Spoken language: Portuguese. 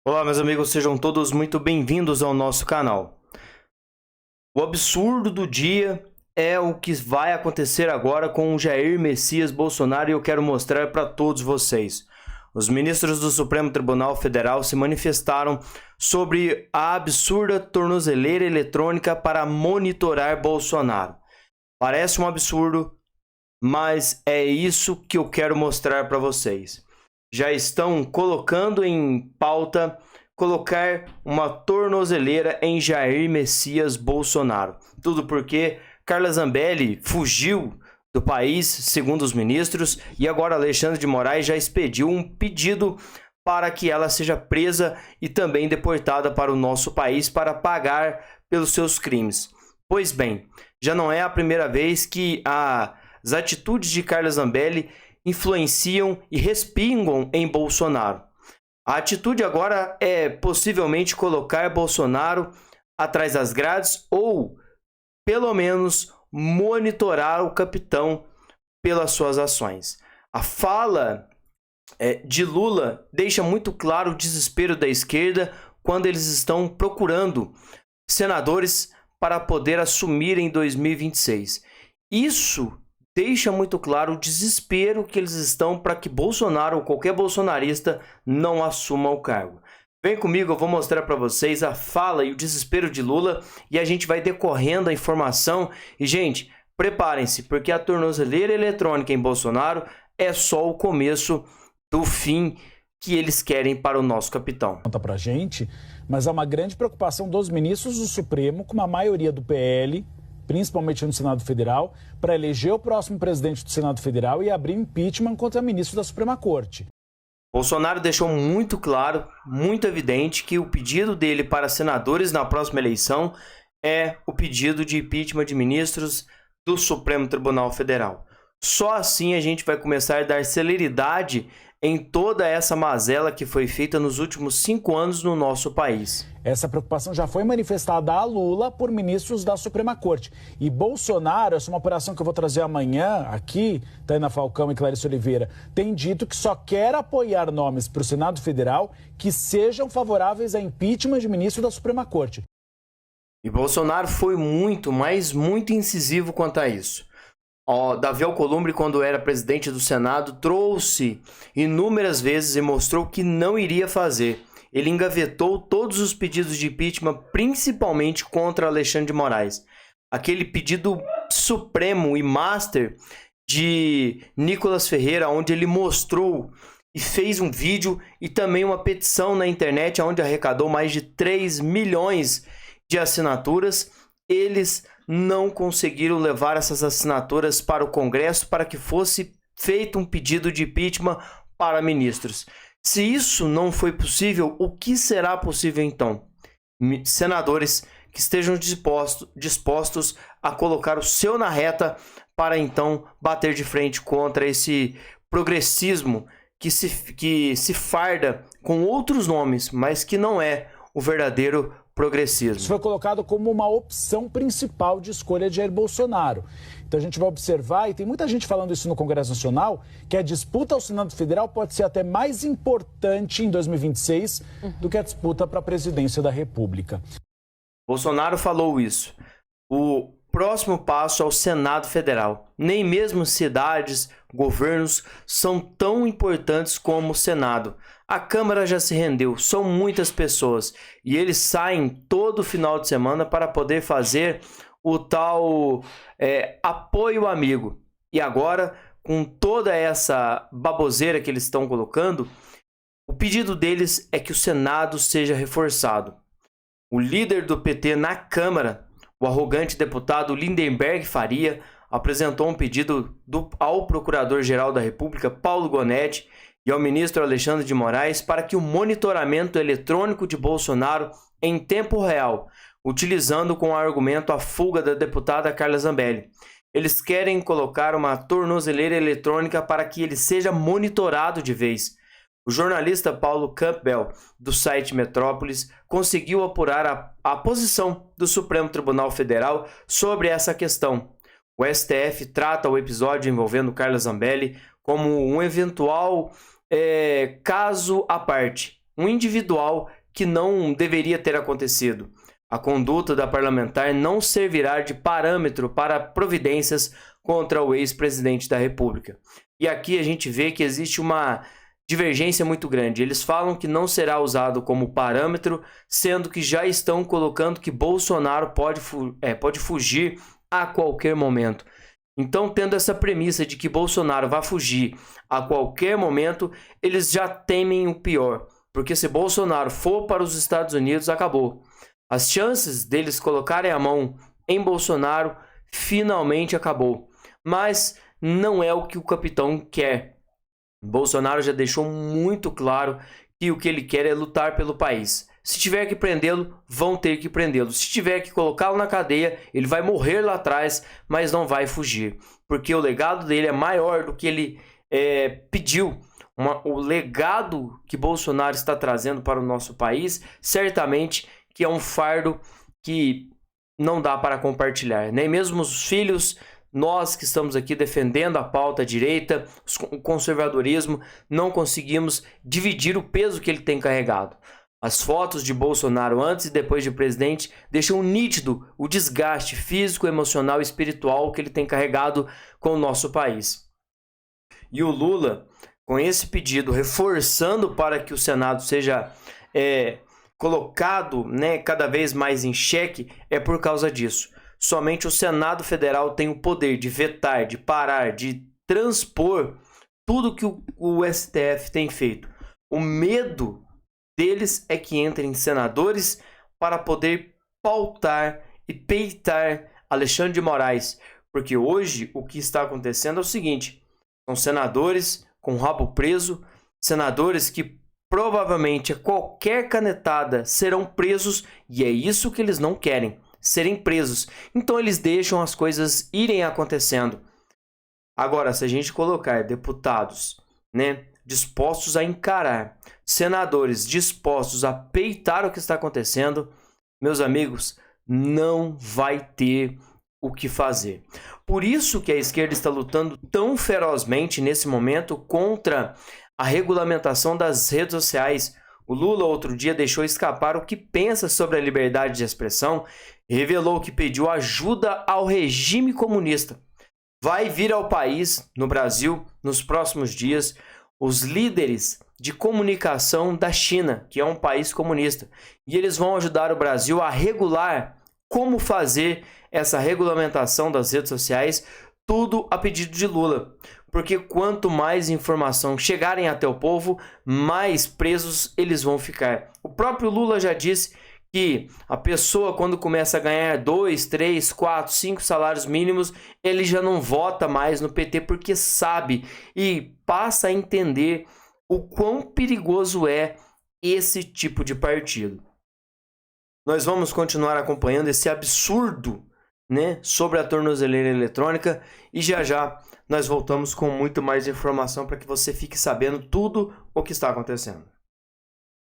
Olá, meus amigos, sejam todos muito bem-vindos ao nosso canal. O absurdo do dia é o que vai acontecer agora com o Jair Messias Bolsonaro e eu quero mostrar para todos vocês. Os ministros do Supremo Tribunal Federal se manifestaram sobre a absurda tornozeleira eletrônica para monitorar Bolsonaro. Parece um absurdo, mas é isso que eu quero mostrar para vocês. Já estão colocando em pauta colocar uma tornozeleira em Jair Messias Bolsonaro. Tudo porque Carla Zambelli fugiu do país, segundo os ministros, e agora Alexandre de Moraes já expediu um pedido para que ela seja presa e também deportada para o nosso país para pagar pelos seus crimes. Pois bem, já não é a primeira vez que as atitudes de Carla Zambelli influenciam e respingam em Bolsonaro. A atitude agora é possivelmente colocar Bolsonaro atrás das grades ou, pelo menos, monitorar o capitão pelas suas ações. A fala de Lula deixa muito claro o desespero da esquerda quando eles estão procurando senadores para poder assumir em 2026. Isso deixa muito claro o desespero que eles estão para que Bolsonaro ou qualquer bolsonarista não assuma o cargo. Vem comigo, eu vou mostrar para vocês a fala e o desespero de Lula e a gente vai decorrendo a informação. E, gente, preparem-se, porque a tornozeleira eletrônica em Bolsonaro é só o começo do fim que eles querem para o nosso capitão. Conta pra gente, mas há uma grande preocupação dos ministros do Supremo com uma maioria do PL, principalmente no Senado Federal, para eleger o próximo presidente do Senado Federal e abrir impeachment contra ministro da Suprema Corte. Bolsonaro deixou muito claro, muito evidente, que o pedido dele para senadores na próxima eleição é o pedido de impeachment de ministros do Supremo Tribunal Federal. Só assim a gente vai começar a dar celeridade em toda essa mazela que foi feita nos últimos 5 anos no nosso país. Essa preocupação já foi manifestada a Lula por ministros da Suprema Corte. E Bolsonaro, essa é uma apuração que eu vou trazer amanhã aqui, Tainá Falcão e Clarice Oliveira, tem dito que só quer apoiar nomes para o Senado Federal que sejam favoráveis a impeachment de ministro da Suprema Corte. E Bolsonaro foi muito, mas muito incisivo quanto a isso. Davi Alcolumbre, quando era presidente do Senado, trouxe inúmeras vezes e mostrou que não iria fazer. Ele engavetou todos os pedidos de impeachment, principalmente contra Alexandre de Moraes. Aquele pedido supremo e master de Nicolas Ferreira, onde ele mostrou e fez um vídeo e também uma petição na internet, onde arrecadou mais de 3 milhões de assinaturas. Eles não conseguiram levar essas assinaturas para o Congresso para que fosse feito um pedido de impeachment para ministros. Se isso não foi possível, o que será possível então? Senadores que estejam dispostos a colocar o seu na reta para então bater de frente contra esse progressismo que se farda com outros nomes, mas que não é o verdadeiro progressismo. Isso foi colocado como uma opção principal de escolha de Jair Bolsonaro. Então a gente vai observar, e tem muita gente falando isso no Congresso Nacional, que a disputa ao Senado Federal pode ser até mais importante em 2026 do que a disputa para a presidência da República. Bolsonaro falou isso. O próximo passo é o Senado Federal. Nem mesmo cidades, governos são tão importantes como o Senado. A Câmara já se rendeu, são muitas pessoas e eles saem todo final de semana para poder fazer o tal apoio amigo. E agora, com toda essa baboseira que eles estão colocando, o pedido deles é que o Senado seja reforçado. O líder do PT na Câmara, o arrogante deputado Lindenberg Faria, apresentou um pedido ao Procurador-Geral da República, Paulo Gonetti, e ao ministro Alexandre de Moraes para que o monitoramento eletrônico de Bolsonaro em tempo real, utilizando como argumento a fuga da deputada Carla Zambelli. Eles querem colocar uma tornozeleira eletrônica para que ele seja monitorado de vez. O jornalista Paulo Campbell, do site Metrópolis, conseguiu apurar a posição do Supremo Tribunal Federal sobre essa questão. O STF trata o episódio envolvendo Carla Zambelli como um eventual caso à parte um individual que não deveria ter acontecido. A conduta da parlamentar não servirá de parâmetro para providências contra o ex-presidente da República. E aqui a gente vê que existe uma divergência muito grande. Eles falam que não será usado como parâmetro, sendo que já estão colocando que Bolsonaro pode fugir a qualquer momento. Então, tendo essa premissa de que Bolsonaro vai fugir a qualquer momento, eles já temem o pior. Porque se Bolsonaro for para os Estados Unidos, acabou. As chances deles colocarem a mão em Bolsonaro finalmente acabou. Mas não é o que o capitão quer. Bolsonaro já deixou muito claro que o que ele quer é lutar pelo país. Se tiver que prendê-lo, vão ter que prendê-lo. Se tiver que colocá-lo na cadeia, ele vai morrer lá atrás, mas não vai fugir. Porque o legado dele é maior do que ele pediu. O legado que Bolsonaro está trazendo para o nosso país, certamente que é um fardo que não dá para compartilhar. Nem mesmo os filhos, nós que estamos aqui defendendo a pauta direita, o conservadorismo, não conseguimos dividir o peso que ele tem carregado. As fotos de Bolsonaro antes e depois de presidente deixam nítido o desgaste físico, emocional e espiritual que ele tem carregado com o nosso país. E o Lula, com esse pedido, reforçando para que o Senado seja colocado, cada vez mais em xeque, é por causa disso. Somente o Senado Federal tem o poder de vetar, de parar, de transpor tudo que o STF tem feito. O medo deles é que entrem senadores para poder pautar e peitar Alexandre de Moraes. Porque hoje o que está acontecendo é o seguinte: são senadores com o rabo preso, senadores que provavelmente a qualquer canetada serão presos, e é isso que eles não querem, serem presos. Então eles deixam as coisas irem acontecendo. Agora, se a gente colocar deputados, dispostos a encarar, senadores dispostos a peitar o que está acontecendo, meus amigos, não vai ter o que fazer. Por isso que a esquerda está lutando tão ferozmente nesse momento contra a regulamentação das redes sociais. O Lula outro dia deixou escapar o que pensa sobre a liberdade de expressão e revelou que pediu ajuda ao regime comunista. Vai vir ao país, no Brasil, nos próximos dias, os líderes de comunicação da China, que é um país comunista. E eles vão ajudar o Brasil a regular como fazer essa regulamentação das redes sociais, tudo a pedido de Lula. Porque quanto mais informação chegarem até o povo, mais presos eles vão ficar. O próprio Lula já disse que a pessoa, quando começa a ganhar 2, 3, 4, 5 salários mínimos, ele já não vota mais no PT porque sabe e passa a entender o quão perigoso é esse tipo de partido. Nós vamos continuar acompanhando esse absurdo, sobre a tornozeleira eletrônica, e já nós voltamos com muito mais informação para que você fique sabendo tudo o que está acontecendo.